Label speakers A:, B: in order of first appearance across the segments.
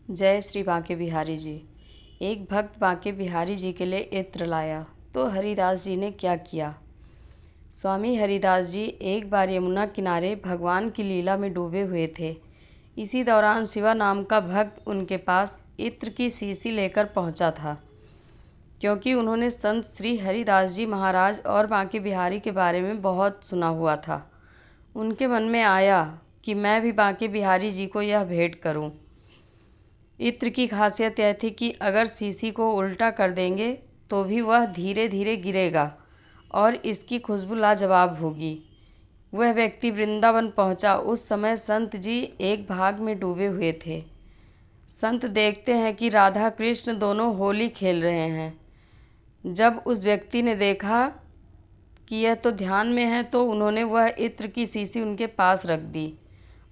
A: जय श्री बांके बिहारी जी। एक भक्त बांके बिहारी जी के लिए इत्र लाया तो हरिदास जी ने क्या किया। स्वामी हरिदास जी एक बार यमुना किनारे भगवान की लीला में डूबे हुए थे। इसी दौरान शिवा नाम का भक्त उनके पास इत्र की शीशी लेकर पहुंचा था, क्योंकि उन्होंने संत श्री हरिदास जी महाराज और बांके बिहारी के बारे में बहुत सुना हुआ था। उनके मन में आया कि मैं भी बांके बिहारी जी को यह भेंट करूं। इत्र की खासियत यह थी कि अगर शीशी को उल्टा कर देंगे तो भी वह धीरे धीरे गिरेगा और इसकी खुशबू लाजवाब होगी। वह व्यक्ति वृंदावन पहुंचा। उस समय संत जी एक भाग में डूबे हुए थे। संत देखते हैं कि राधा कृष्ण दोनों होली खेल रहे हैं। जब उस व्यक्ति ने देखा कि यह तो ध्यान में है तो उन्होंने वह इत्र की शीशी उनके पास रख दी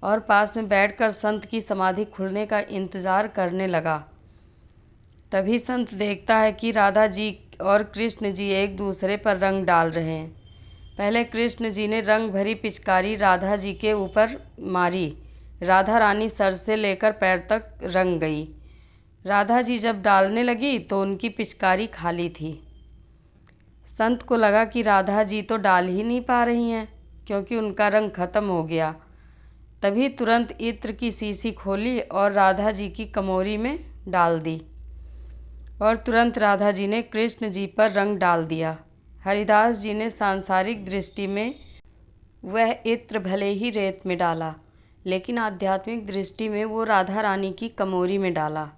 A: और पास में बैठकर संत की समाधि खुलने का इंतज़ार करने लगा। तभी संत देखता है कि राधा जी और कृष्ण जी एक दूसरे पर रंग डाल रहे हैं। पहले कृष्ण जी ने रंग भरी पिचकारी राधा जी के ऊपर मारी। राधा रानी सर से लेकर पैर तक रंग गई। राधा जी जब डालने लगी तो उनकी पिचकारी खाली थी। संत को लगा कि राधा जी तो डाल ही नहीं पा रही हैं, क्योंकि उनका रंग खत्म हो गया। तभी तुरंत इत्र की शीशी खोली और राधा जी की कमोरी में डाल दी और तुरंत राधा जी ने कृष्ण जी पर रंग डाल दिया। हरिदास जी ने सांसारिक दृष्टि में वह इत्र भले ही रेत में डाला, लेकिन आध्यात्मिक दृष्टि में वो राधा रानी की कमोरी में डाला।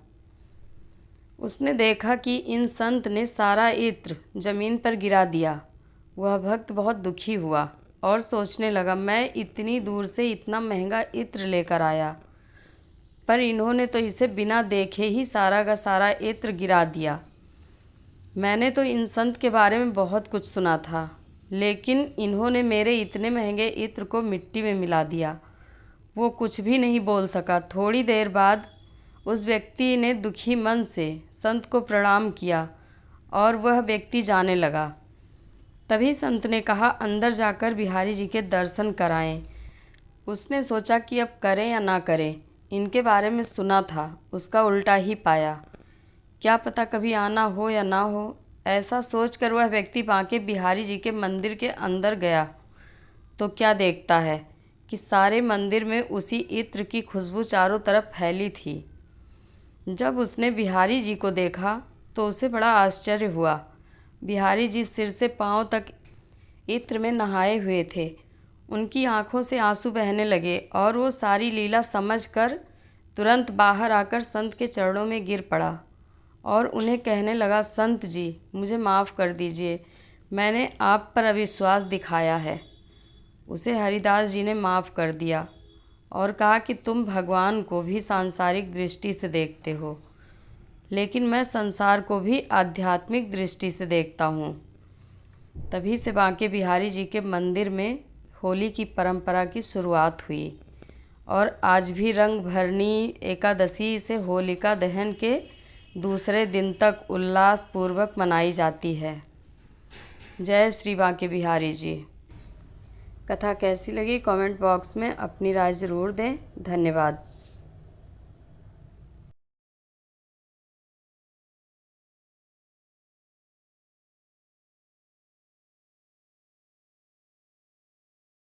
A: उसने देखा कि इन संत ने सारा इत्र जमीन पर गिरा दिया। वह भक्त बहुत दुखी हुआ और सोचने लगा, मैं इतनी दूर से इतना महंगा इत्र लेकर आया, पर इन्होंने तो इसे बिना देखे ही सारा का सारा इत्र गिरा दिया। मैंने तो इन संत के बारे में बहुत कुछ सुना था, लेकिन इन्होंने मेरे इतने महंगे इत्र को मिट्टी में मिला दिया। वो कुछ भी नहीं बोल सका। थोड़ी देर बाद उस व्यक्ति ने दुखी मन से संत को प्रणाम किया और वह व्यक्ति जाने लगा। तभी संत ने कहा, अंदर जाकर बिहारी जी के दर्शन कराएं। उसने सोचा कि अब करें या ना करें। इनके बारे में सुना था, उसका उल्टा ही पाया। क्या पता कभी आना हो या ना हो। ऐसा सोचकर वह व्यक्ति बांके बिहारी जी के मंदिर के अंदर गया तो क्या देखता है कि सारे मंदिर में उसी इत्र की खुशबू चारों तरफ फैली थी। जब उसने बिहारी जी को देखा तो उसे बड़ा आश्चर्य हुआ। बिहारी जी सिर से पांव तक इत्र में नहाए हुए थे। उनकी आंखों से आंसू बहने लगे और वो सारी लीला समझकर तुरंत बाहर आकर संत के चरणों में गिर पड़ा और उन्हें कहने लगा, संत जी मुझे माफ़ कर दीजिए, मैंने आप पर अविश्वास दिखाया है। उसे हरिदास जी ने माफ़ कर दिया और कहा कि तुम भगवान को भी सांसारिक दृष्टि से देखते हो, लेकिन मैं संसार को भी आध्यात्मिक दृष्टि से देखता हूँ। तभी से बांके बिहारी जी के मंदिर में होली की परंपरा की शुरुआत हुई और आज भी रंग भरनी एकादशी से होलिका दहन के दूसरे दिन तक उल्लास पूर्वक मनाई जाती है। जय श्री बांके बिहारी जी। कथा कैसी लगी कमेंट बॉक्स में अपनी राय ज़रूर दें। धन्यवाद।